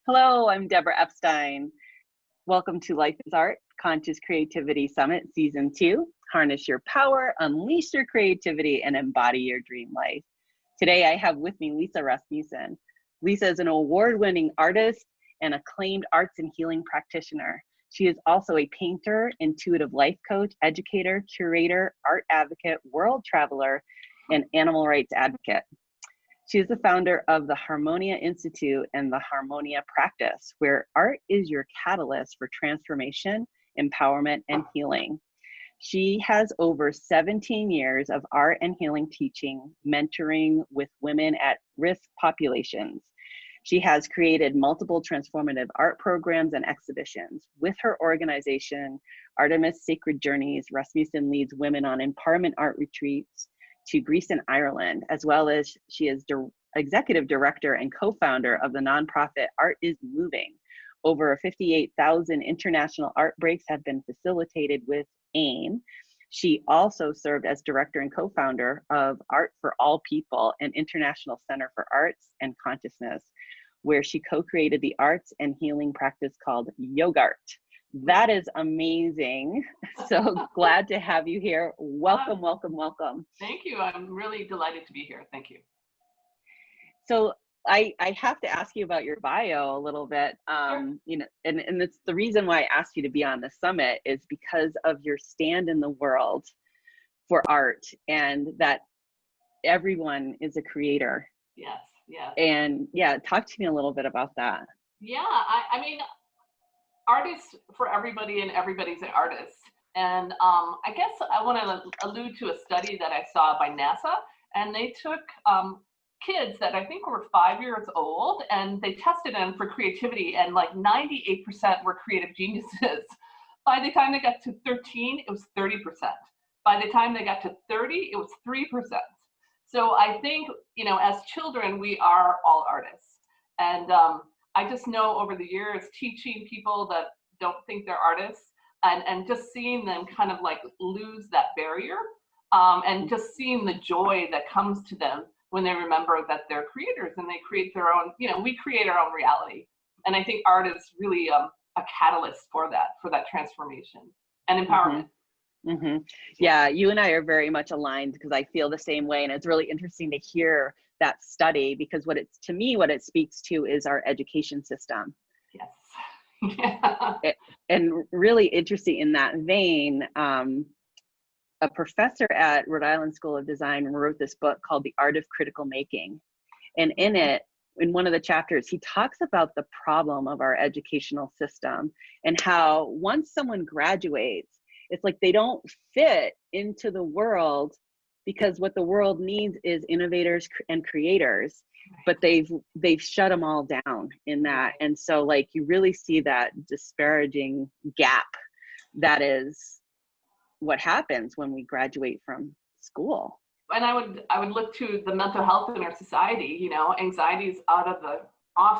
Hello, I'm Deborah Epstein. Welcome to Life is Art, Conscious Creativity Summit Season 2. Harness your power, unleash your creativity, and embody your dream life. Today I have with me Lisa Rasmussen. Lisa is an award-winning artist and acclaimed arts and healing practitioner. She is also a painter, intuitive life coach, educator, curator, art advocate, world traveler, and animal rights advocate. She is the founder of the Harmonia Institute and the Harmonia Practice, where art is your catalyst for transformation, empowerment, and healing. She has over 17 years of art and healing teaching, mentoring with women at risk populations. She has created multiple transformative art programs and exhibitions. With her organization, Artemis Sacred Journeys, Rasmussen leads women on empowerment art retreats to Greece and Ireland, as well as she is executive director and co-founder of the nonprofit Art is Moving. Over 58,000 international art breaks have been facilitated with AIM. She also served as director and co-founder of Art for All People, an international center for arts and consciousness, where she co-created the arts and healing practice called Yogart. That is amazing. So glad to have you here. Welcome, welcome, welcome. Thank you. I'm really delighted to be here. Thank you. So I have to ask you about your bio a little bit. Sure. You know, and it's the reason why I asked you to be on the summit is because of your stand in the world for art and that everyone is a creator. Yes, yes. And yeah, talk to me a little bit about that. Yeah, I mean, art is for everybody and everybody's an artist. And I guess I want to allude to a study that I saw by NASA, and they took kids that I think were 5 years old, and they tested them for creativity, and like 98% were creative geniuses. By the time they got to 13, it was 30%. By the time they got to 30, it was 3%. So I think, you know, as children, we are all artists. And I just know over the years, teaching people that don't think they're artists and just seeing them kind of like lose that barrier and just seeing the joy that comes to them when they remember that they're creators and they create their own, you know, we create our own reality. And I think art is really a catalyst for that transformation and empowerment. Mm-hmm. Mm-hmm. Yeah, you and I are very much aligned because I feel the same way. And it's really interesting to hear that study because what it speaks to is our education system. Yes. Yeah. And really interesting in that vein, a professor at Rhode Island School of Design wrote this book called The Art of Critical Making. And in it, in one of the chapters, he talks about the problem of our educational system and how once someone graduates, it's like they don't fit into the world because what the world needs is innovators and creators, but they've shut them all down in that. And so like you really see that disparaging gap that is what happens when we graduate from school. And I would look to the mental health in our society. You know, anxiety is off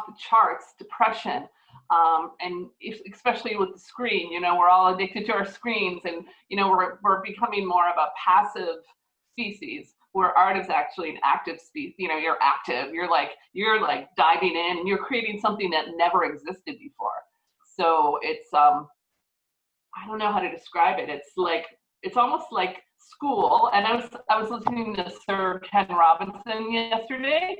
the charts, depression, and especially with the screen. You know, we're all addicted to our screens, and you know, we're becoming more of a passive species, where art is actually an active species. You know, you're active. You're like diving in, and you're creating something that never existed before. So it's I don't know how to describe it. It's almost like school. And I was listening to Sir Ken Robinson yesterday,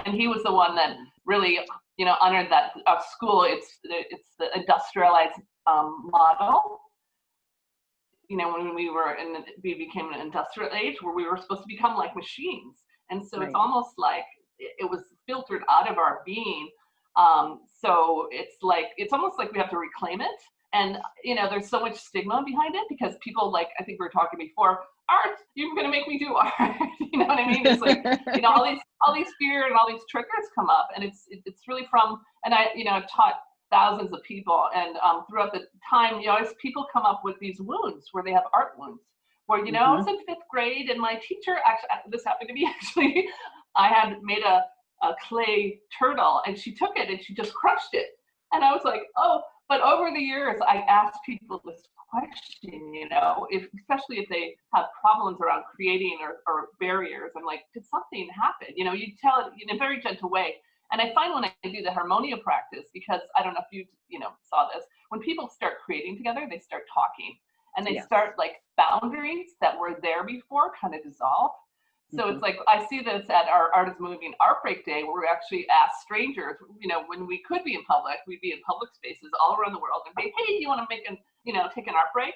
and he was the one that really, you know, honored that school. It's the industrialized model. You know, when we became an industrial age where we were supposed to become like machines, and so Right. It's almost like it was filtered out of our being. So it's almost like we have to reclaim it. And, you know, there's so much stigma behind it because people, like, I think we were talking before, art, you're going to make me do art. You know what I mean? It's like, you know, all these fear and all these triggers come up, and it's really from, and I've taught thousands of people, and throughout the time, you know, people come up with these wounds where they have art wounds, where, you know, I was in 5th grade, and my teacher, actually, this happened to me, actually, I had made a clay turtle, and she took it, and she just crushed it. And I was like, oh, but over the years, I asked people this question, you know, especially if they have problems around creating or barriers. I'm like, did something happen? You know, you tell it in a very gentle way. And I find when I do the harmonia practice, because I don't know if you know, saw this, when people start creating together, they start talking and they Yes. start like boundaries that were there before kind of dissolve. So it's like, I see this at our Artist Moving Art Break Day, where we actually ask strangers, you know, when we could be in public, we'd be in public spaces all around the world and say, hey, do you want to make take an art break?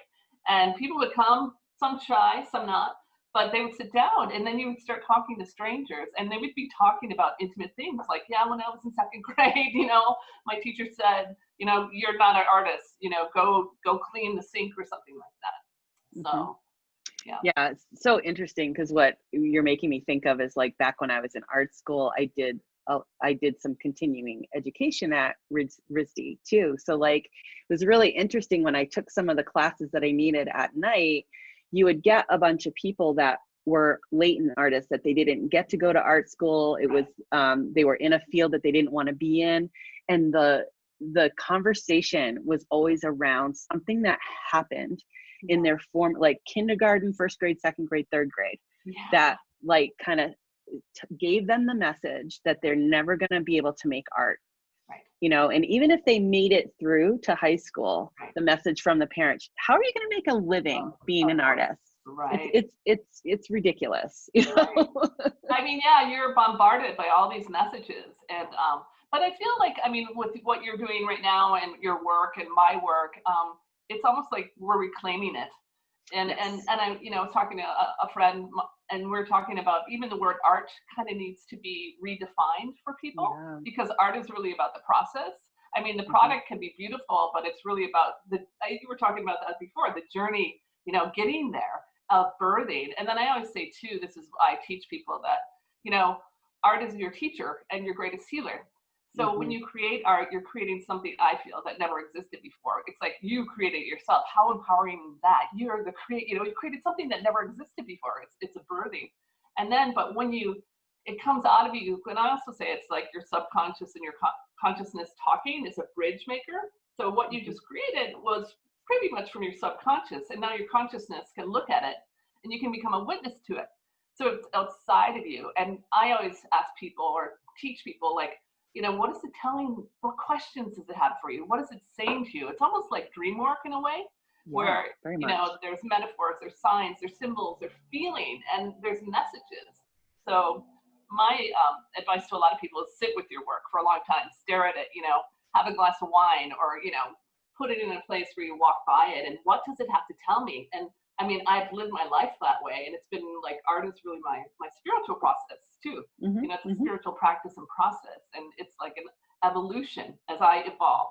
And people would come, some shy, some not, but they would sit down and then you would start talking to strangers and they would be talking about intimate things like, yeah, when I was in second grade, my teacher said, you're not an artist, go clean the sink or something like that. So. Yeah, it's so interesting because what you're making me think of is like back when I was in art school, I did some continuing education at RISD too. So like it was really interesting when I took some of the classes that I needed at night. You would get a bunch of people that were latent artists that they didn't get to go to art school. It was they were in a field that they didn't want to be in, and the conversation was always around something that happened in their form, like kindergarten, first grade, second grade, third grade, that like kind of gave them the message that they're never going to be able to make art, and even if they made it through to high school, the message from the parents, how are you going to make a living being an artist? It's ridiculous. I mean, yeah, you're bombarded by all these messages, and but I feel like, I mean, with what you're doing right now and your work and my work, it's almost like we're reclaiming it. And I, was talking to a friend, and we're talking about even the word art kind of needs to be redefined for people, because art is really about the process. I mean, the product can be beautiful, but it's really about you were talking about that before, the journey, getting there, of birthing. And then I always say too, this is I teach people that, art is your teacher and your greatest healer. So when you create art, you're creating something, I feel, that never existed before. It's like you created it yourself. How empowering is that? You're the you created something that never existed before. It's a birthing. And then, but when it comes out of you, and I also say it's like your subconscious and your consciousness talking is a bridge maker. So what you just created was pretty much from your subconscious, and now your consciousness can look at it and you can become a witness to it. So it's outside of you. And I always ask people or teach people, like, what is it telling? What questions does it have for you? What is it saying to you? It's almost like dream work in a way, where, there's metaphors, there's signs, there's symbols, there's feeling, and there's messages. So my advice to a lot of people is sit with your work for a long time, stare at it, have a glass of wine, or, put it in a place where you walk by it. And what does it have to tell me? And I mean, I've lived my life that way, and it's been like art is really my spiritual process too. It's a spiritual practice and process, and it's like an evolution as I evolve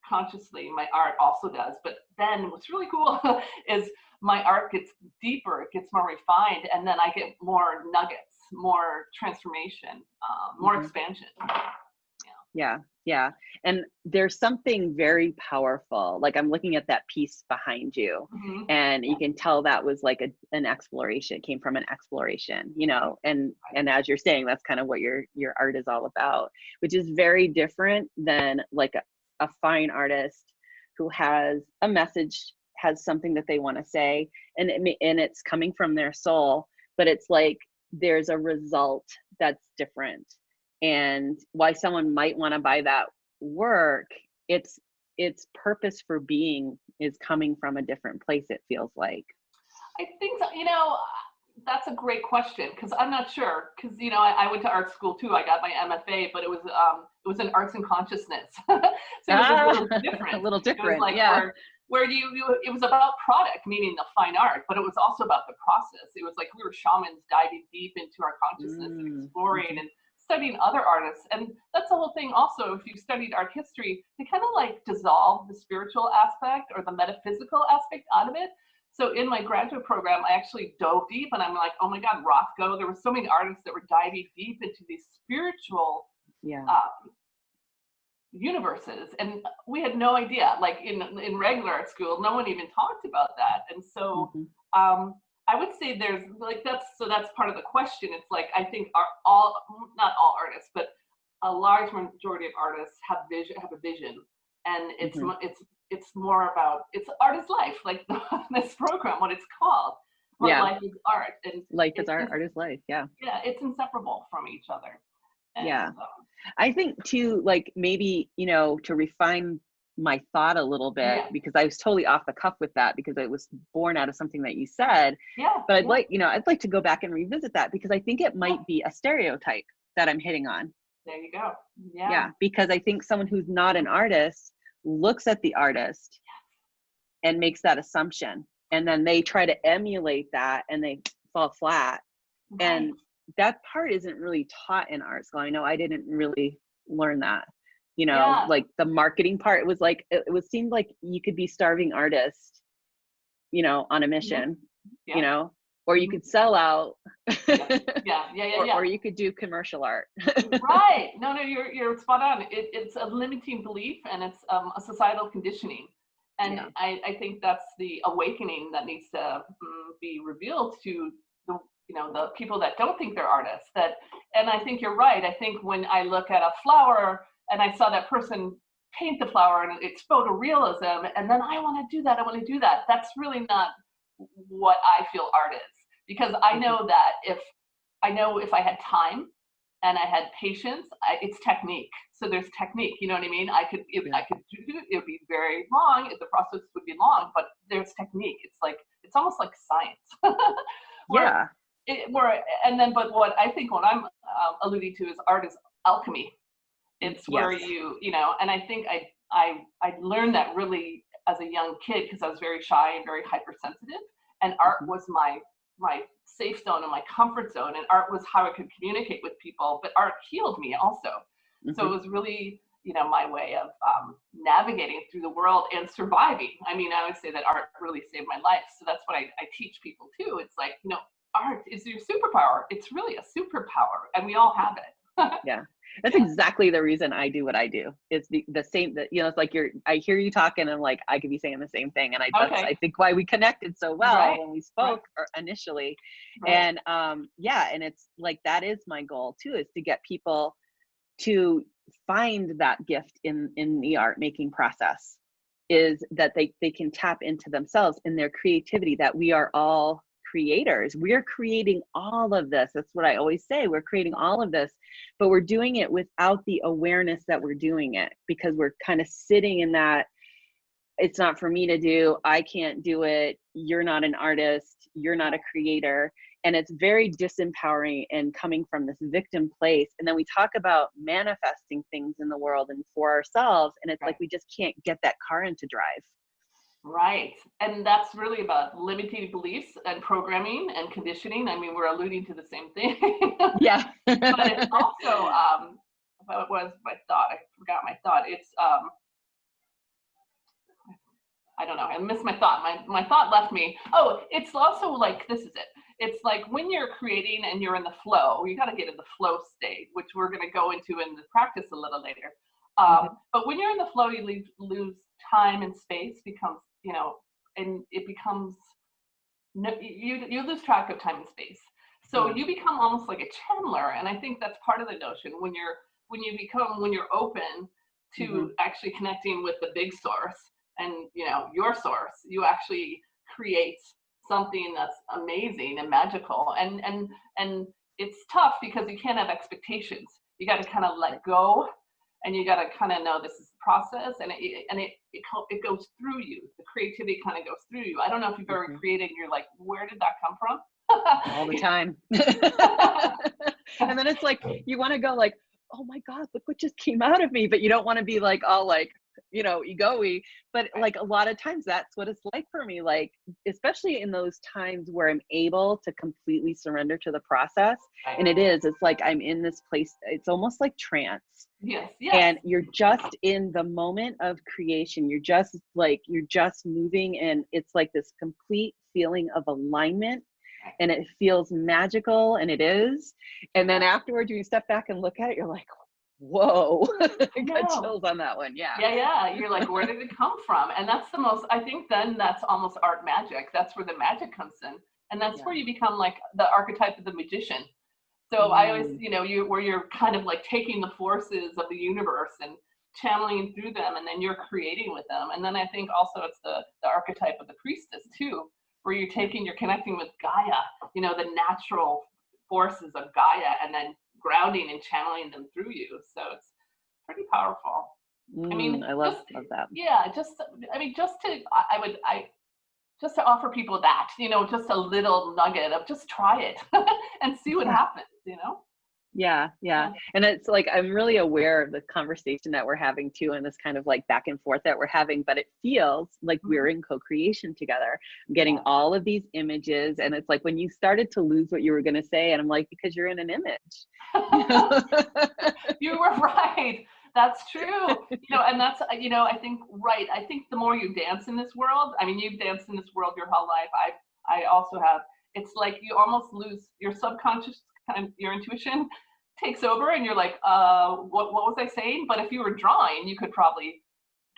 consciously. My art also does, but then what's really cool is my art gets deeper, it gets more refined, and then I get more nuggets, more transformation, more expansion. Yeah. And there's something very powerful. Like I'm looking at that piece behind you, and you can tell that was like an exploration. It came from an exploration, and as you're saying, that's kind of what your art is all about, which is very different than like a fine artist who has a message, has something that they want to say, and it's coming from their soul, but it's like there's a result that's different. And why someone might want to buy that work, its purpose for being is coming from a different place, it feels like. I think so, that's a great question, because I'm not sure, because I went to art school too. I got my MFA, but it was in arts and consciousness. So it was a little different. A little different, like where it was about product, meaning the fine art, but it was also about the process. It was like we were shamans diving deep into our consciousness and exploring and studying other artists. And that's the whole thing also. If you studied art history, they kind of like dissolve the spiritual aspect or the metaphysical aspect out of it. So in my graduate program, I actually dove deep, and I'm like, oh my God, Rothko, there were so many artists that were diving deep into these spiritual universes. And we had no idea, like in regular art school, no one even talked about that. And so I would say there's like, that's part of the question. It's like, I think not all artists, but a large majority of artists have a vision. And it's more about, it's art is life, like this program, what it's called. Life is art. And life is art, art is life. Yeah. Yeah, it's inseparable from each other. And, Yeah. I think too, like maybe, to refine my thought a little bit, yeah, because I was totally off the cuff with that because it was born out of something that you said. yeah, But yeah, I'd like to go back and revisit that because I think it yeah. might be a stereotype that I'm hitting on. There you go. Yeah. Yeah. Because I think someone who's not an artist looks at the artist and makes that assumption. And then they try to emulate that and they fall flat. Right. And that part isn't really taught in art school. I know I didn't really learn that, Yeah. like the marketing part. It was like, seemed like you could be starving artist, on a Mhm. mission, Yeah. or you Mhm. could sell out Yeah. Yeah. Yeah. Yeah. or Yeah. you could do commercial art. Right. No, no, you're spot on. It's a limiting belief and it's a societal conditioning. And Yeah. I think that's the awakening that needs to be revealed to the the people that don't think they're artists. And I think you're right. I think when I look at a flower and I saw that person paint the flower and it's photorealism, and then I want to do that. I want to do that. That's really not what I feel art is, because I Mhm. know that if I had time and I had patience, it's technique. So there's technique. You know what I mean? Yeah. I could do it. It would be very long. The process would be long, but there's technique. It's almost like science. where Yeah. but what I think what I'm alluding to is art is alchemy. It's where Yes. and I think I learned that really as a young kid because I was very shy and very hypersensitive, and art Mhm. was my safe zone and my comfort zone, and art was how I could communicate with people. But art healed me also, so it Mhm. was really my way of navigating through the world and surviving. I mean, I always say that art really saved my life, so that's what I teach people too. It's like art is your superpower. It's really a superpower, and we all have it. Yeah. That's Yeah. exactly the reason I do what I do. It's the same that, it's like I hear you talking and like, I could be saying the same thing. And that's, I Okay. think why we connected so well Right. when we Right. spoke initially. Right. And, yeah. And it's like, that is my goal too, is to get people to find that gift in the art making process, is that they can tap into themselves in their creativity, that we are all creators. We're creating all of this. That's what I always say. We're creating all of this, but we're doing it without the awareness that we're doing it, because we're kind of sitting in that, it's not for me to do, I can't do it, you're not an artist, you're not a creator. And it's very disempowering and coming from this victim place. And then we talk about manifesting things in the world and for ourselves, and it's like Right. we just can't get that car into drive. Right. And that's really about limiting beliefs and programming and conditioning. I mean, we're alluding to the same thing. Yeah. But it's also what was my thought? I forgot my thought. It's I don't know. I missed my thought. My thought left me. Oh, it's also like this is it. It's like when you're creating and you're in the flow, you got to get in the flow state, which we're going to go into in the practice a little later. Mhm. But when you're in the flow, you lose time and space becomes, and it becomes no, you lose track of time and space. So Yeah. you become almost like a channeler, and I think that's part of the notion when you're open Mhm. to actually connecting with the big source and your source, you actually create something that's amazing and magical. And it's tough because you can't have expectations. You got to kind of Right. let go, and you got to kind of know this is the process, and it goes through you. The creativity kind of goes through you. I don't know if you've ever Mhm. created and you're like, where did that come from? All the time. And then it's like you want to go like, oh my God, look what just came out of me. But you don't want to be like all like, ego-y. But Right, like a lot of times that's what it's like for me. Like, especially in those times where I'm able to completely surrender to the process. And right. it's like I'm in this place, it's almost like trance. Yes, yes. And you're just in the moment of creation. You're just moving, and it's like this complete feeling of alignment, Right. and it feels magical, and it is. And then Yeah, afterwards you step back and look at it, you're like, whoa. I Got know. chills on that one. Yeah. Yeah, yeah. You're like, where did it come from? And that's the most, I think then that's almost art magic. That's where the magic comes in. And that's Yeah. where you become like the archetype of the magician. So I always, Mm, where you're kind of like taking the forces of the universe and channeling through them, and then you're creating with them. And then I think also it's the archetype of the priestess too, where you're yeah. you're connecting with Gaia, the natural forces of Gaia, and then grounding and channeling them through you. So it's pretty powerful. I mean, I love that. Yeah, I mean, just to offer people that, just a little nugget of just try it and see what happens, Yeah. And it's like, I'm really aware of the conversation that we're having too, and this kind of like back and forth that we're having, but it feels like we're in co-creation together. I'm getting all of these images, and it's like when you started to lose what you were going to say, and I'm like, because you're in an image. You were right. That's true. And that's, I think, right. I think the more you dance in this world, I mean, you've danced in this world your whole life. I also have. It's like you almost lose your subconscious, your intuition takes over, and you're like, what was I saying? But if you were drawing, you could probably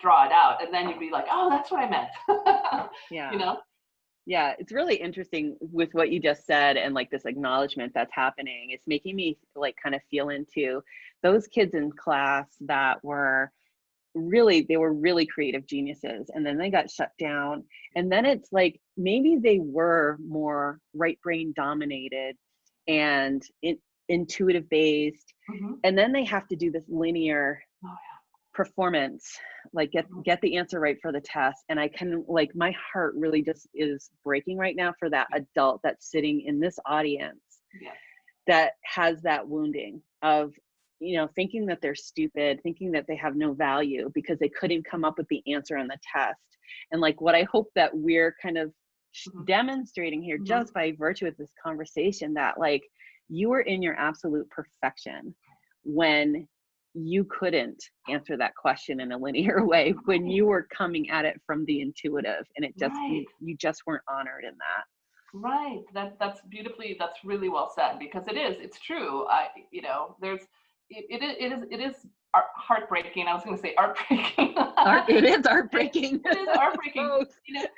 draw it out, and then you'd be like, oh, that's what I meant. Yeah. Yeah, it's really interesting with what you just said, and like this acknowledgement that's happening. It's making me like kind of feel into those kids in class that were really creative geniuses, and then they got shut down. And then it's like maybe they were more right brain dominated and intuitive based, and then they have to do this linear performance, like get the answer right for the test. And I can, like, my heart really just is breaking right now for that adult that's sitting in this audience that has that wounding of, thinking that they're stupid, thinking that they have no value because they couldn't come up with the answer on the test. And like what I hope that we're kind of demonstrating here, just by virtue of this conversation, that like you were in your absolute perfection when you couldn't answer that question in a linear way, when you were coming at it from the intuitive, and it just you just weren't honored in that. Right. That's really well said, because it's true. It is heartbreaking. I was going to say heartbreaking. It is heartbreaking. It is heartbreaking.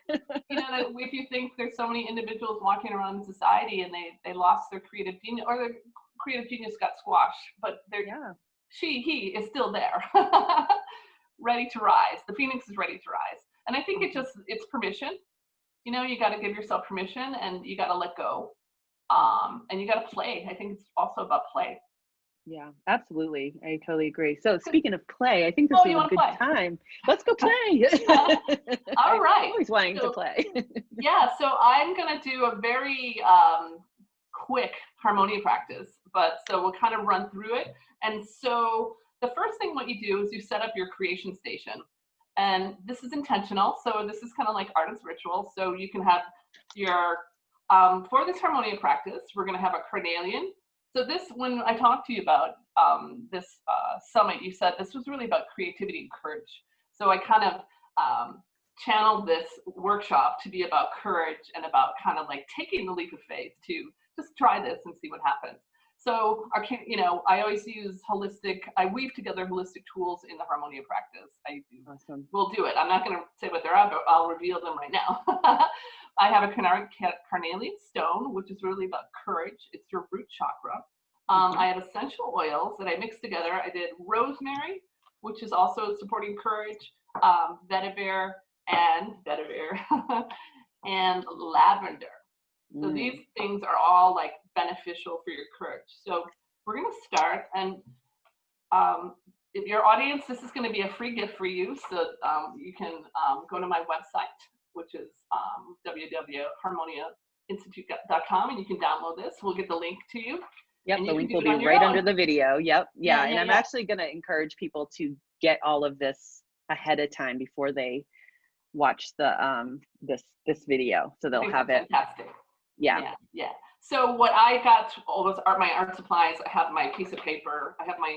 That if you think there's so many individuals walking around in society and they lost their creative genius, or their creative genius got squashed, but he is still there, ready to rise. The phoenix is ready to rise. And I think it's permission. You got to give yourself permission, and you got to let go. And you got to play. I think it's also about play. Yeah, absolutely. I totally agree. So speaking of play, I think this is a good time. Let's go play. All right. I'm always wanting to play. So I'm going to do a very quick harmonia practice, but so we'll kind of run through it. And so the first thing what you do is you set up your creation station. And this is intentional. So this is kind of like artist ritual. So you can have your, for this harmonia practice, we're going to have a carnelian. So this, when I talked to you about this summit, you said this was really about creativity and courage. So I kind of channeled this workshop to be about courage and about kind of like taking the leap of faith to just try this and see what happens. So, I always use I weave together holistic tools in the harmonia practice. Awesome. We'll do it. I'm not going to say what they're at, but I'll reveal them right now. I have a carnelian stone, which is really about courage. It's your root chakra. I have essential oils that I mixed together. I did rosemary, which is also supporting courage, vetiver, and lavender. So these things are all like beneficial for your courage. So we're going to start, and if your audience, this is going to be a free gift for you. So you can go to my website, which is www.harmoniainstitute.com, and you can download this. We'll get the link to you. Yep, the link will be right under the video. Yep. Yeah. And I'm actually going to encourage people to get all of this ahead of time before they watch the this video, so they'll have it. Fantastic. Yeah. So what I got was my art supplies. I have my piece of paper. I have my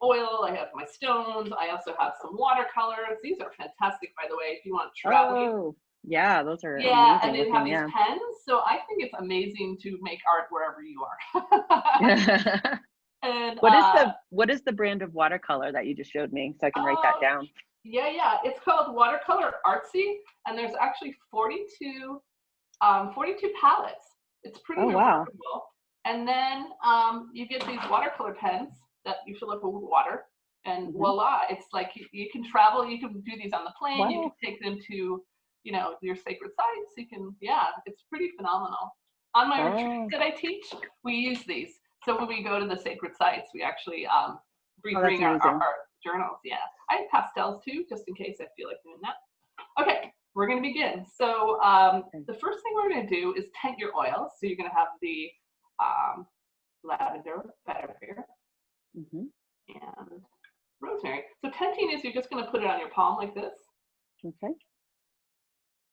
oil. I have my stones. I also have some watercolors. These are fantastic, by the way, if you want traveling. Oh, yeah, those are amazing. And they have these pens. So I think it's amazing to make art wherever you are. And what is the brand of watercolor that you just showed me, so I can write that down? Yeah. It's called Watercolor Artsy, and there's actually 42 palettes. It's pretty remarkable. And then you get these watercolor pens that you fill up with water, and voila, it's like you can travel. You can do these on the plane. You can take them to your sacred sites. You can, it's pretty phenomenal. On my retreat that I teach, we use these. So when we go to the sacred sites, we actually bring our journals. Yeah, I have pastels too, just in case I feel like doing that. Okay, we're going to begin. So the first thing we're going to do is tent your oils. So you're going to have the lavender, vetiver, and rosemary. So tenting is you're just going to put it on your palm like this. Okay.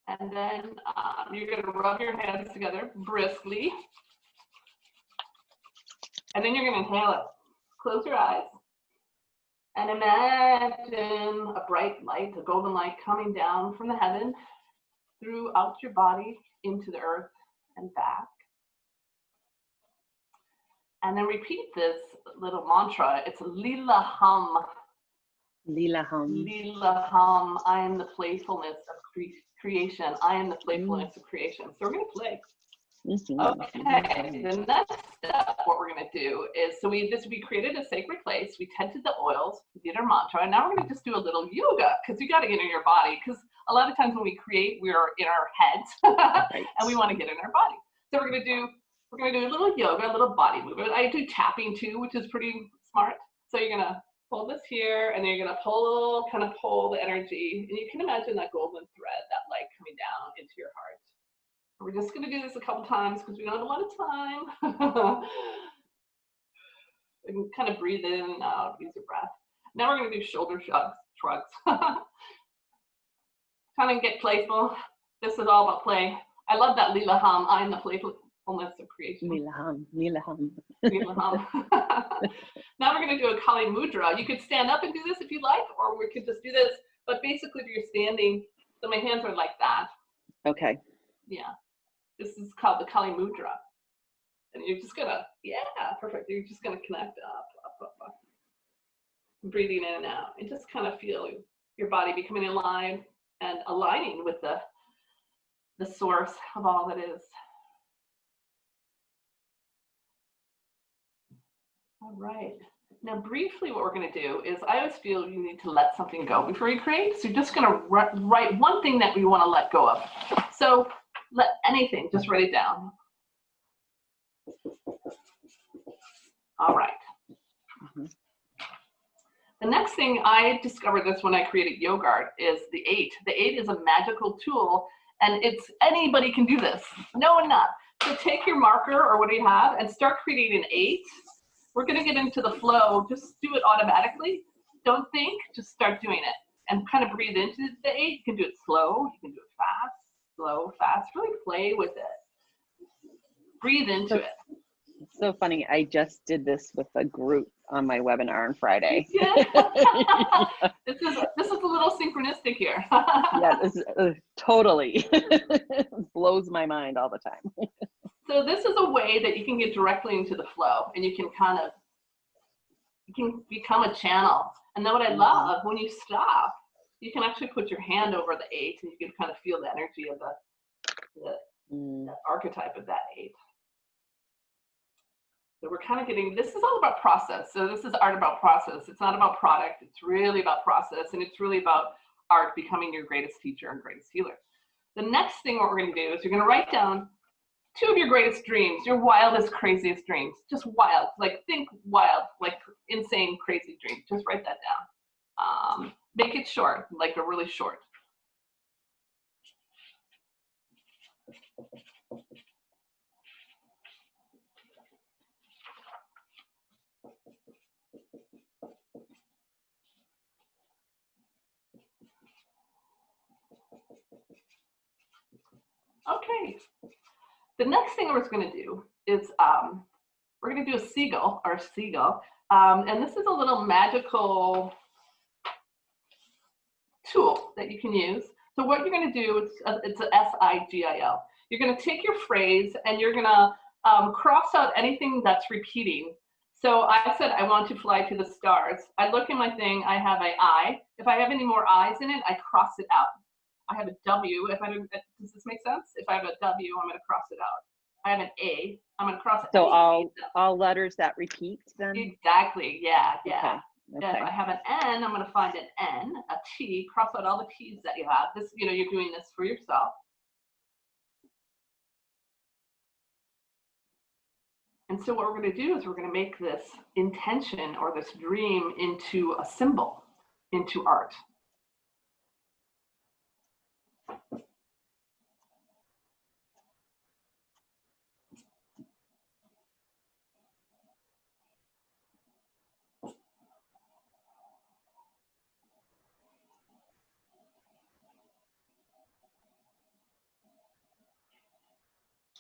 And then you're going to rub your hands together briskly. And then you're going to inhale it. Close your eyes. And imagine a bright light, a golden light coming down from the heaven throughout your body into the earth and back. And then repeat this little mantra. It's Lila Hum. Lila Hum. Lila Hum. I am the playfulness of creation. I am the playfulness of creation. So we're going to play. Okay, the next step, what we're going to do is, so we created a sacred place, we tented the oils, we did our mantra, and now we're going to just do a little yoga, because you got to get in your body, because a lot of times when we create, we're in our heads, and we want to get in our body. So we're going to do a little yoga, a little body movement. I do tapping too, which is pretty smart. So you're going to hold this here, and then you're going to kind of pull the energy, and you can imagine that golden thread, that light coming down into your heart. We're just going to do this a couple times because we don't have a lot of time. You can kind of breathe in and out, use your breath. Now we're going to do shoulder shrugs. Kind of get playful. This is all about play. I love that Lila Hum. I am the playfulness of creation. Lila Hum, Lila Hum. Lila Hum. Now we're going to do a Kali Mudra. You could stand up and do this if you like, or we could just do this. But basically, if you're standing, so my hands are like that. Okay. Yeah. This is called the Kali Mudra. And you're just gonna, yeah, perfect. You're just gonna connect up. Breathing in and out. And just kind of feel your body becoming alive and aligning with the source of all that is. All right. Now, briefly, what we're going to do is I always feel you need to let something go before you create. So you're just going to write one thing that we want to let go of. So let anything, just write it down. All right. The next thing, I discovered this when I created YoGuard, is the 8. The 8 is a magical tool, and anybody can do this. No one not. So take your marker or what do you have and start creating an 8. We're going to get into the flow. Just do it automatically. Don't think, just start doing it. And kind of breathe into the 8. You can do it slow, you can do it fast, slow, fast. Really play with it. Breathe into it. It's so funny. I just did this with a group on my webinar on Friday. Yeah. This is a little synchronistic here. Yeah, this is, totally. Blows my mind all the time. So this is a way that you can get directly into the flow, and you can become a channel. And then what I love, when you stop, you can actually put your hand over the 8, and you can kind of feel the energy of the archetype of that 8. So we're kind of getting, this is all about process. So this is art about process. It's not about product. It's really about process, and it's really about art becoming your greatest teacher and greatest healer. The next thing what we're going to do is you're going to write down 2 of your greatest dreams, your wildest, craziest dreams. Just wild, like think wild, like insane, crazy dreams. Just write that down. Make it short, like a really short. Okay. The next thing we're going to do is we're going to do a seagull, and this is a little magical tool that you can use. So what you're going to do, it's a S-I-G-I-L. You're going to take your phrase and you're going to cross out anything that's repeating. So I said, I want to fly to the stars. I look in my thing, I have an I. If I have any more I's in it, I cross it out. I have a W. Does this make sense? If I have a W, I'm going to cross it out. I have an A. I'm going to cross it out. So all letters that repeat then? Exactly. Yeah. Okay. If I have an N, I'm going to find an N, a T, cross out all the T's that you have. This, you're doing this for yourself. And so what we're going to do is we're going to make this intention or this dream into a symbol, into art.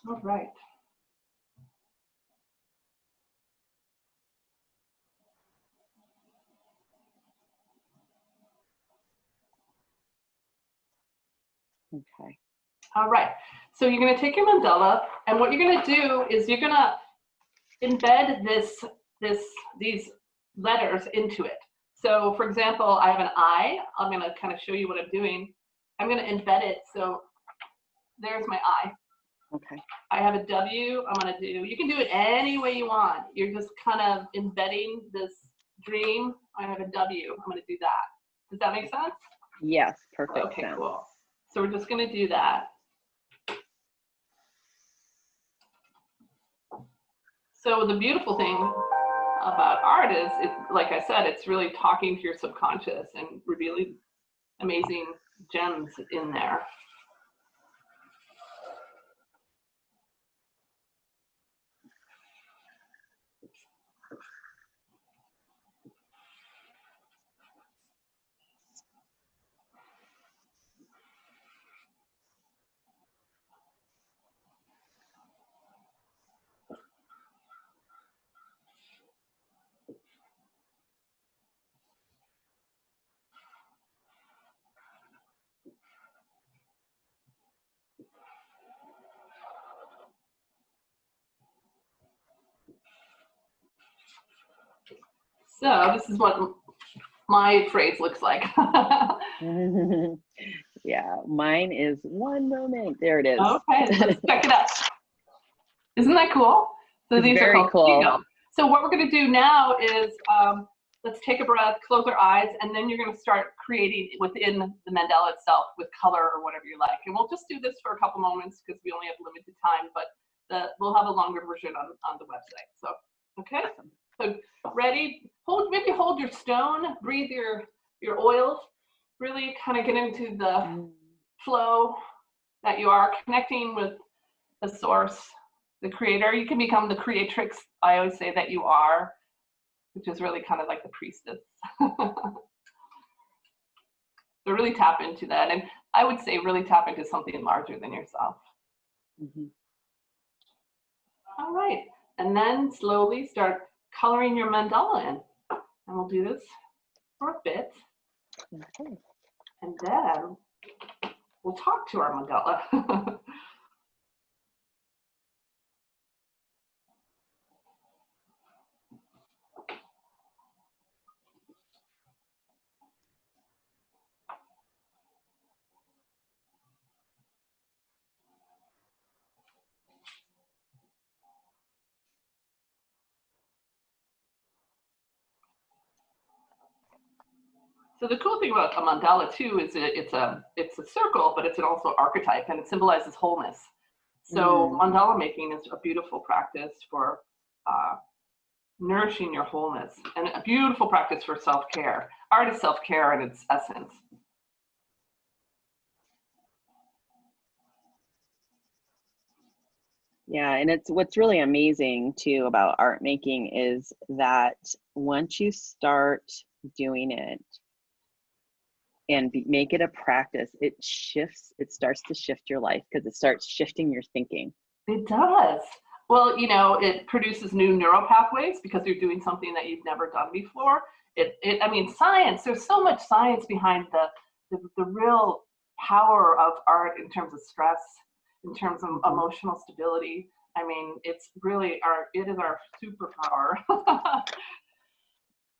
All right. Okay. All right. So you're going to take your mandala, and what you're going to do is you're going to embed these letters into it. So for example, I have an I. I'm going to kind of show you what I'm doing. I'm going to embed it. So there's my I. Okay. I have a W. I'm going to do, you can do it any way you want. You're just kind of embedding this dream. I have a W. I'm going to do that. Does that make sense? Yes, perfect. Okay, sense. cool. So we're just going to do that. So the beautiful thing about art is, like I said, it's really talking to your subconscious and revealing amazing gems in there. So this is what my phrase looks like. Yeah, mine is one moment. There it is. Okay, let's check it out. Isn't that cool? So It's these very are cool. Here you go. So what we're going to do now is let's take a breath, close our eyes, and then you're going to start creating within the mandala itself with color or whatever you like. And we'll just do this for a couple moments because we only have limited time, but we'll have a longer version on the website. So, okay. Awesome. So ready? Maybe hold your stone, breathe your oils, really kind of get into the flow that you are connecting with the source, the creator. You can become the creatrix, I always say, that you are, which is really kind of like the priestess. So really tap into that. And I would say really tap into something larger than yourself. Mm-hmm. All right. And then slowly start coloring your mandala in. And we'll do this for a bit. Okay. And then we'll talk to our mandala. So the cool thing about a mandala too is it's a circle, but it's also archetype, and it symbolizes wholeness. So mandala making is a beautiful practice for nourishing your wholeness, and a beautiful practice for self-care. Art is self-care in its essence. Yeah, and it's what's really amazing too about art making is that once you start doing it and make it a practice, it starts to shift your life because it starts shifting your thinking. It does. Well, you know, it produces new neural pathways because you're doing something that you've never done before. I mean, science, there's so much science behind the real power of art in terms of stress, in terms of emotional stability. I mean, it's really it is our superpower.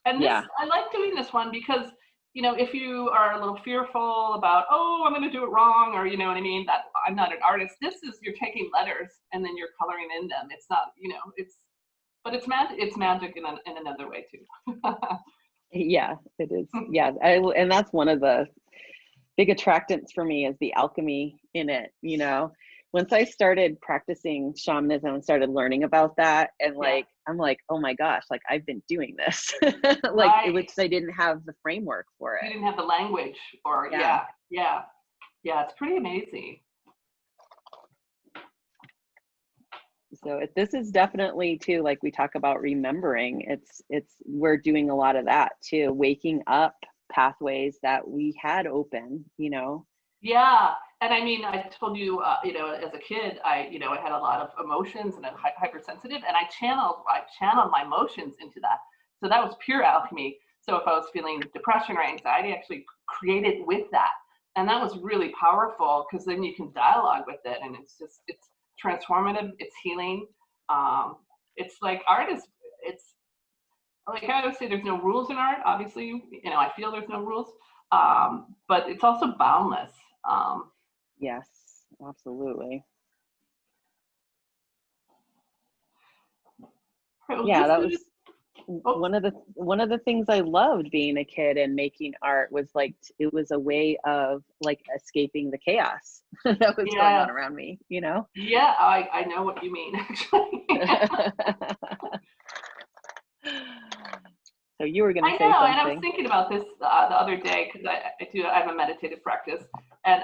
And this, I like doing this one because, you know, if you are a little fearful about, oh, I'm going to do it wrong, or, you know what I mean, that I'm not an artist, you're taking letters and then you're coloring in them. It's not, you know, but it's magic in another way too. Yeah, it is. Yeah. And that's one of the big attractants for me is the alchemy in it, you know, once I started practicing shamanism and started learning about that, and Yeah. like, I'm like, oh my gosh, like I've been doing this, like Right. which I didn't have the framework for You it. didn't have the language, or Yeah. yeah. It's pretty amazing. So this is definitely too, like we talk about remembering, we're doing a lot of that too, waking up pathways that we had open, you know. Yeah, and I mean, I told you, you know, as a kid, I had a lot of emotions and I'm hypersensitive, and I channeled my emotions into that. So that was pure alchemy. So if I was feeling depression or anxiety, I actually created with that, and that was really powerful because then you can dialogue with it, and it's transformative, it's healing. It's like art is, it's like I always say, there's no rules in art. Obviously, you know, I feel there's no rules, but it's also boundless. Um, Yes, absolutely. Yeah, that was oops, one of the things I loved being a kid and making art was like it was a way of like escaping the chaos that was going on yes, around me, you know? yeah, I know what you mean, actually. So you were going I to say know, and I was something. thinking about this the other day because I have a meditative practice, and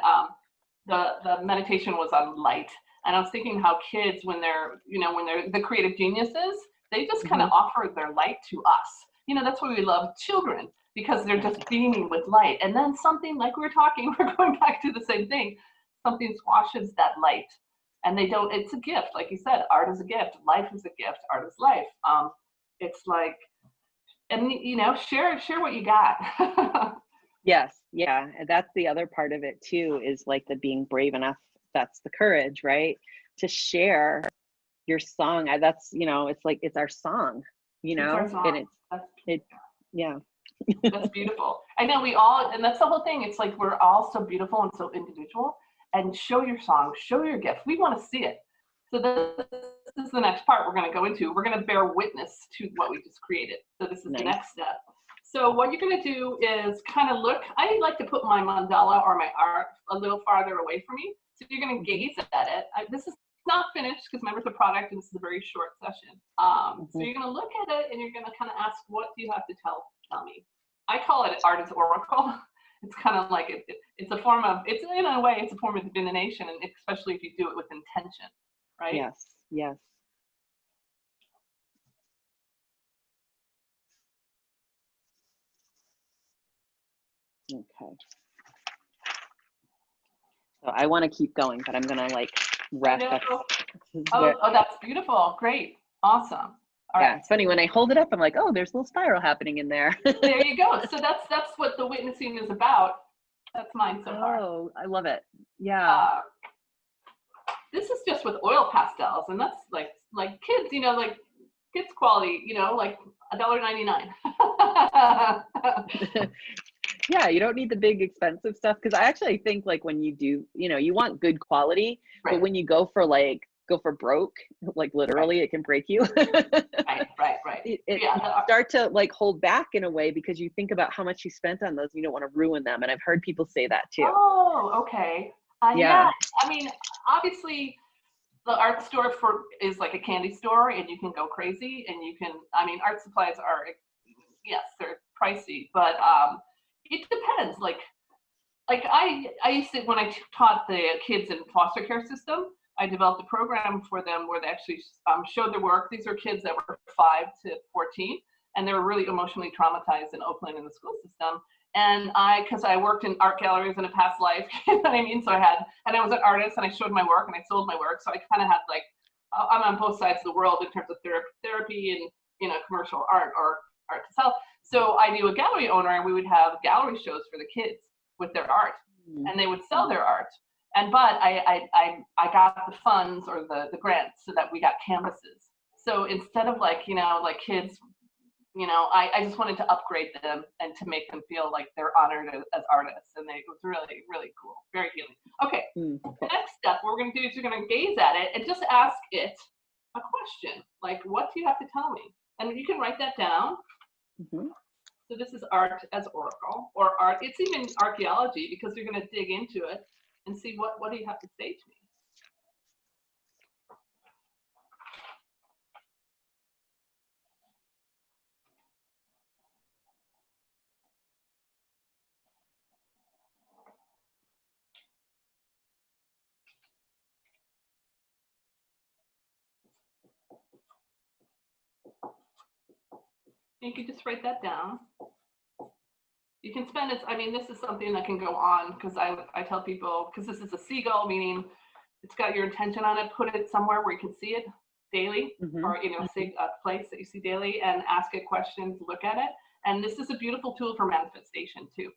the meditation was on light, and I was thinking how kids, when they're the creative geniuses, they just kind Hmm. of offer their light to us. You know, that's why we love children, because they're just beaming with light, and then something, like we were talking, we're going back to the same thing. Something squashes that light, and they don't. It's a gift, like you said. Art is a gift. Life is a gift. Art is life. It's like, and you know, share what you got. Yes, yeah, and that's the other part of it too, is like the being brave enough, that's the courage, right? To share your song. That's, you know, it's like it's our song, you It's our know, and song. it yeah. That's beautiful. I know we all, and that's the whole thing. It's like we're all so beautiful and so individual. And show your song, show your gift. We want to see it. So this is the next part we're going to go into. We're going to bear witness to what we just created. So this is the Nice. next step. So what you're going to do is kind of look. I like to put my mandala or my art a little farther away from me. So you're going to Mhm, gaze at it. This is not finished because remember, it's a product and this is a very short session. So mhm. you're going to look at it and you're going to kind of ask, what do you have to tell me? I call it art as oracle. It's kind of like it's a form of, it's in a way, it's a form of divination, and especially if you do it with intention, right? Yes, yes. Okay. So I want to keep going, but I'm gonna like I rest. know. This is Oh, that's beautiful. Great. Awesome. All yeah, right. it's funny when I hold it up, I'm like, oh, there's a little spiral happening in there. There you go. So that's what the witnessing is about. That's mine so far. Oh, I love it. Yeah. Uh, this is just with oil pastels, and that's like kids, you know, like kids quality, you know, like $1.99. Yeah, you don't need the big expensive stuff because I actually think like when you do, you know, you want good quality, but Right, when you go for broke, like right, literally it can break you. right. You Yeah, start to like hold back in a way because you think about how much you spent on those and you don't want to ruin them. And I've heard people say that too. oh, okay. Yeah, Yeah. I mean, obviously, the art store is like a candy store, and you can go crazy, and you can. I mean, art supplies are, yes, they're pricey, but it depends. Like I used to, when I taught the kids in foster care system, I developed a program for them where they actually showed their work. These are kids that were 5 to 14, and they were really emotionally traumatized in Oakland in the school system. And because I worked in art galleries in a past life, you know what I mean? So and I was an artist, and I showed my work, and I sold my work. So I kind of had like, I'm on both sides of the world in terms of therapy and, you know, commercial art or art to sell. So I knew a gallery owner, and we would have gallery shows for the kids with their art, and they would sell their art. And but I got the funds or the grants so that we got canvases. So instead of like, you know, like kids, you know, I just wanted to upgrade them and to make them feel like they're honored as artists. And it was really, really cool. Very healing. Okay. The next step what we're going to do is you're going to gaze at it and just ask it a question. Like, what do you have to tell me? And you can write that down. Mm-hmm. So this is art as oracle, or art. It's even archaeology because you're going to dig into it and see what do you have to say to me. You can just write that down. You can spend it, I mean, this is something that can go on, because I tell people, because this is a seagull, meaning it's got your intention on it, put it somewhere where you can see it daily, or, you know, say a place that you see daily, and ask it questions, look at it. And this is a beautiful tool for manifestation too.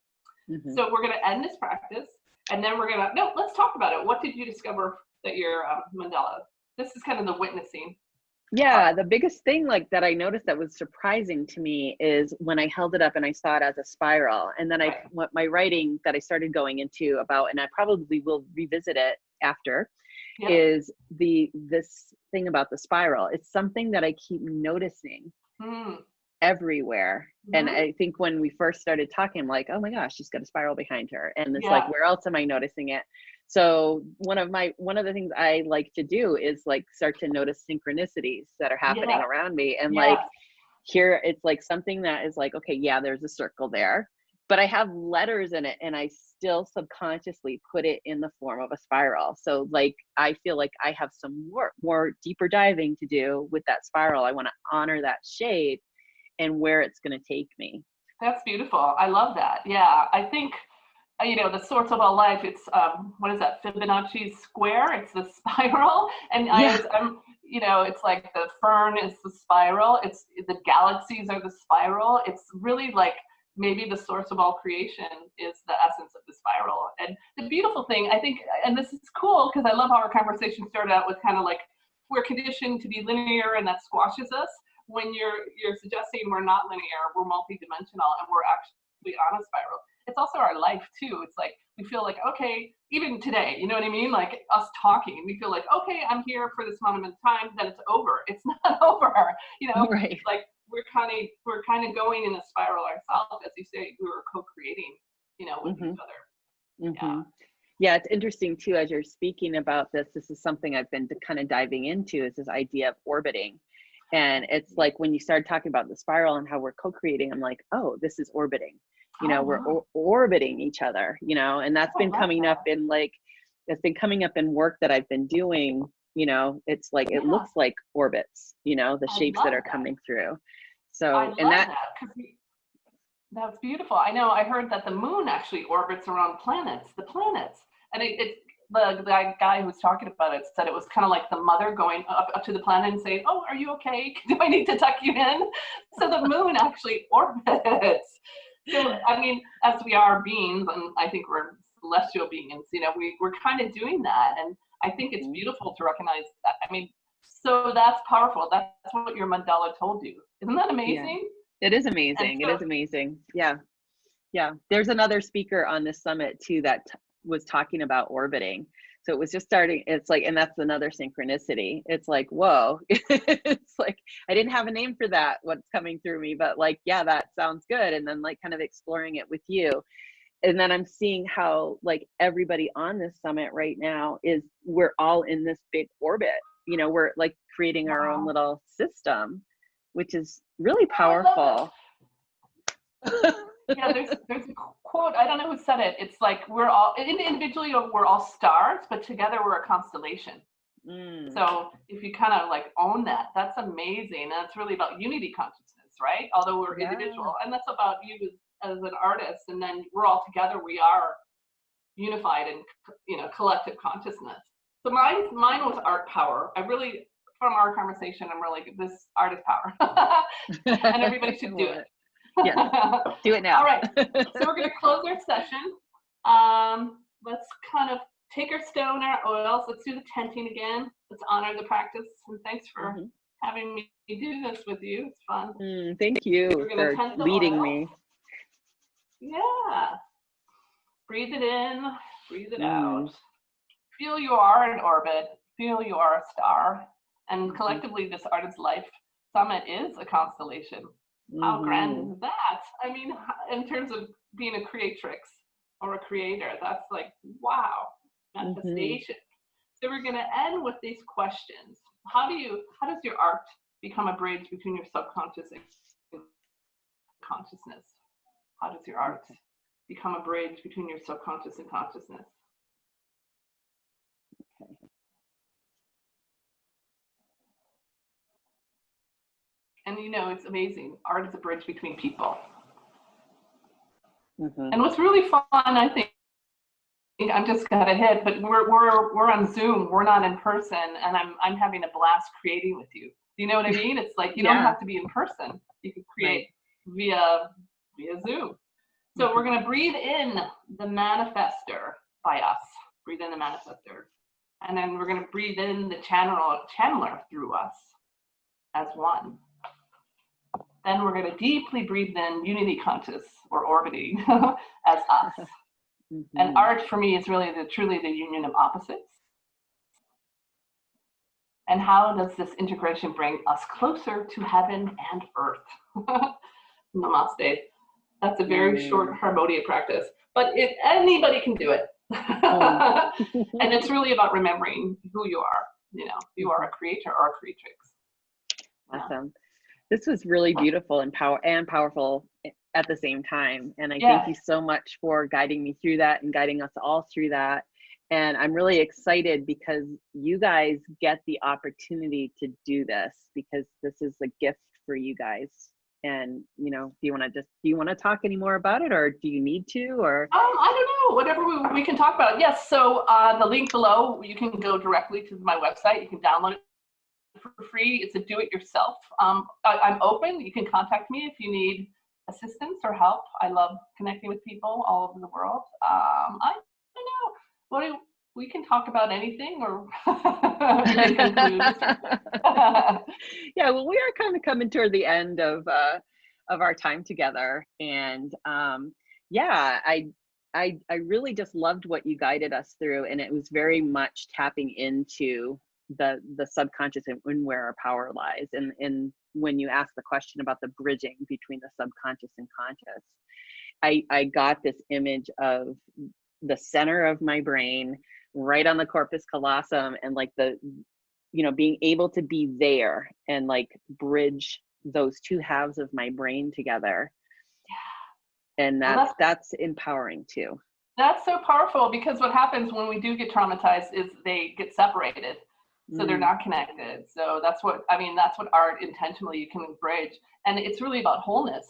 So we're going to end this practice, and then we're going to, no, let's talk about it. What did you discover that your mandala? This is kind of the witnessing. Yeah, the biggest thing like that I noticed that was surprising to me is when I held it up and I saw it as a spiral. And then what my writing that I started going into about, and I probably will revisit it after, is this thing about the spiral. It's something that I keep noticing everywhere. And I think when we first started talking, I'm like, oh my gosh, she's got a spiral behind her. And it's like, where else am I noticing it? So one of the things I like to do is like start to notice synchronicities that are happening around me. And like here, it's like something that is like, okay, yeah, there's a circle there, but I have letters in it and I still subconsciously put it in the form of a spiral. So like, I feel like I have some more deeper diving to do with that spiral. I want to honor that shape and where it's going to take me. That's beautiful. I love that. Yeah, I think, you know, the source of all life, it's, what is that, Fibonacci square? It's the spiral. And I'm, you know, it's like the fern is the spiral. It's the galaxies are the spiral. It's really like maybe the source of all creation is the essence of the spiral. And the beautiful thing, I think, and this is cool because I love how our conversation started out with kind of like, we're conditioned to be linear and that squashes us. When you're suggesting we're not linear, we're multidimensional, and we're actually on a spiral. It's also our life too. It's like, we feel like, okay, even today, you know what I mean? Like us talking, we feel like, okay, I'm here for this moment in time, then it's over. It's not over, you know? Right. Like we're kind of going in a spiral ourselves, as you say, we were co-creating, you know, with each other. Yeah, it's interesting too, as you're speaking about this is something I've been kind of diving into, is this idea of orbiting. And it's like when you started talking about the spiral and how we're co-creating, I'm like, oh, this is orbiting. You know, we're orbiting each other, you know, and that's been coming up in like, it's been coming up in work that I've been doing, you know, it's like, it looks like orbits, you know, the shapes that are coming through. So, and that's beautiful. I know, I heard that the moon actually orbits around the planets. And the guy who was talking about it said it was kind of like the mother going up to the planet and saying, oh, are you okay? Do I need to tuck you in? So the moon actually orbits. So, I mean, as we are beings, and I think we're celestial beings, you know, we're kind of doing that. And I think it's beautiful to recognize that. I mean, so that's powerful. That's what your mandala told you. Isn't that amazing? Yeah. It is amazing. It is amazing. Yeah. Yeah. There's another speaker on this summit too that was talking about orbiting. So it was just starting, it's like, and that's another synchronicity. It's like, whoa, it's like, I didn't have a name for that, what's coming through me, but like, yeah, that sounds good. And then like kind of exploring it with you. And then I'm seeing how like everybody on this summit right now we're all in this big orbit. You know, we're like creating our own little system, which is really powerful. Yeah, there's a quote, I don't know who said it. It's like, we're all individually, we're all stars, but together we're a constellation. So if you kind of like own that, that's amazing. And it's really about unity consciousness, right? Although we're individual, and that's about you as an artist, and then we're all together, we are unified in, you know, collective consciousness. So mine was art power. I really, from our conversation, I'm really, this art is power. And everybody should do it. Yeah, do it now. All right, so we're going to close our session. Let's kind of take our stone, our oils. Let's do the tenting again. Let's honor the practice. And thanks for having me do this with you. It's fun. Thank you for leading me. Yeah. Breathe it in, breathe it out. Feel you are in orbit. Feel you are a star. And collectively, this Artist Life Summit is a constellation. How grand is that? I mean, in terms of being a creatrix or a creator, that's like, wow, manifestation. So we're going to end with these questions. How does your art become a bridge between your subconscious and consciousness? How does your art become a bridge between your subconscious and consciousness? And it's amazing. Art is a bridge between people. Mm-hmm. And what's really fun, I think, I'm just got to hit, but we're on Zoom. We're not in person, and I'm having a blast creating with you. Do you know what I mean? It's like you don't have to be in person. You can create via Zoom. So we're going to breathe in the manifester by us. Breathe in the manifester. And then we're going to breathe in the channeler through us as one. Then we're going to deeply breathe in unity conscious or orbiting as us. Mm-hmm. And art for me is really truly the union of opposites. And how does this integration bring us closer to heaven and earth? Namaste. That's a very short harmonia practice, but anybody can do it. And it's really about remembering who you are. You are a creator or a creatrix. Awesome. This was really beautiful and powerful at the same time. And I thank you so much for guiding me through that and guiding us all through that. And I'm really excited because you guys get the opportunity to do this, because this is a gift for you guys. And, do you want to talk any more about it, or do you need to, or? I don't know, whatever we can talk about. Yes. So the link below, you can go directly to my website. You can download it for free. It's a do-it-yourself. I'm open. You can contact me if you need assistance or help. I love connecting with people all over the world. I don't know. We can talk about anything, or we can conclude. Yeah, well, we are kind of coming toward the end of our time together, and I really just loved what you guided us through, and it was very much tapping into the subconscious and where our power lies. And when you ask the question about the bridging between the subconscious and conscious, I got this image of the center of my brain, right on the corpus callosum, and like being able to be there and like bridge those two halves of my brain together. And that's empowering too. That's so powerful, because what happens when we do get traumatized is they get separated. So they're not connected. So that's what art intentionally you can bridge. And it's really about wholeness.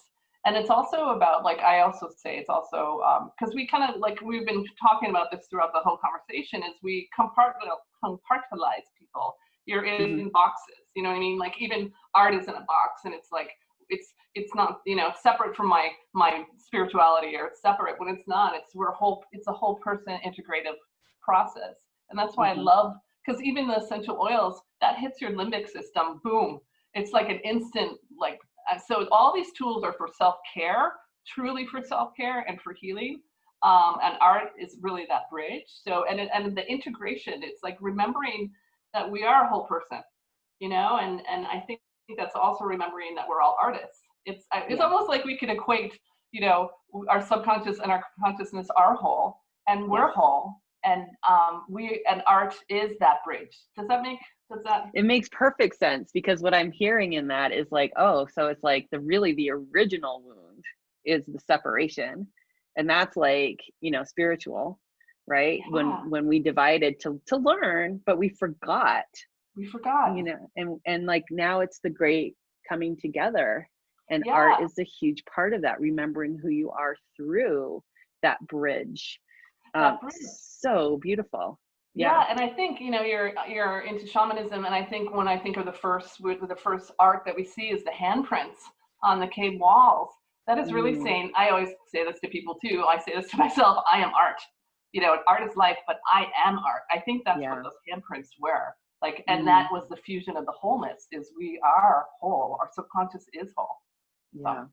And it's also about, like I also say, it's also, because we kind of, like we've been talking about this throughout the whole conversation, is we compartmentalize people. You're in boxes, you know what I mean? Like even art is in a box, and it's like, it's not, separate from my spirituality, or it's separate when it's not. It's a whole person integrative process. And that's why I love, because even the essential oils, that hits your limbic system, boom. It's like an instant, like, so all these tools are for self-care, truly for self-care and for healing. And art is really that bridge. So, and the integration, it's like remembering that we are a whole person, and I think that's also remembering that we're all artists. It's almost like we can equate, our subconscious and our consciousness are whole, and we're whole. And art is that bridge. It makes perfect sense, because what I'm hearing in that is like, oh, so it's like the original wound is the separation, and that's like, spiritual, right? When we divided to learn, but we forgot, and like now it's the great coming together, and art is a huge part of that, remembering who you are through that bridge. So beautiful. Yeah, and I think you're into shamanism, and I think when I think of the first art that we see is the handprints on the cave walls. That is really saying. I always say this to people too. I say this to myself. I am art. Art is life, but I am art. I think that's what those handprints were like, and that was the fusion of the wholeness. Is we are whole. Our subconscious is whole. Yeah.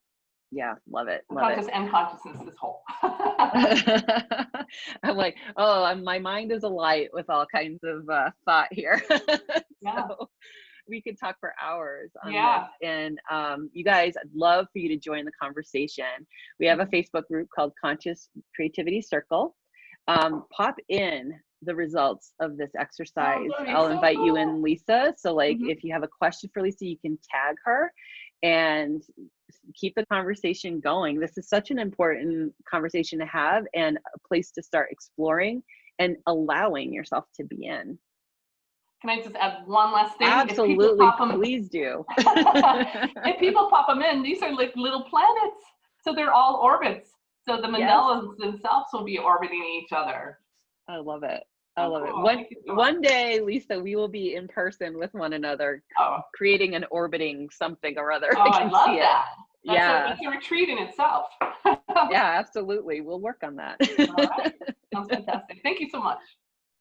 Yeah, love it. Conscious and consciousness is whole. I'm like, my mind is alight with all kinds of thought here. So we could talk for hours on this. And you guys, I'd love for you to join the conversation. We have a Facebook group called Conscious Creativity Circle. Pop in the results of this exercise. I'll invite you in, Lisa. So like, if you have a question for Lisa, you can tag her and keep the conversation going. This is such an important conversation to have, and a place to start exploring and allowing yourself to be in. can I just add one last thing? Absolutely, please do. If people pop them in, these are like little planets. So they're all orbits. So the Mandelas themselves will be orbiting each other. I love it. I love cool. it. One day, Lisa, we will be in person with one another, creating an orbiting something or other. Oh, I love that. That's a retreat in itself. Yeah, absolutely. We'll work on that. All right. Sounds fantastic. Thank you so much.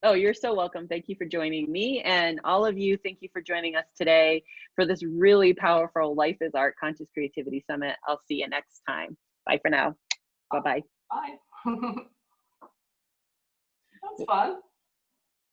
Oh, you're so welcome. Thank you for joining me, and all of you, thank you for joining us today for this really powerful Life is Art Conscious Creativity Summit. I'll see you next time. Bye for now. Bye-bye. Bye. That's fun.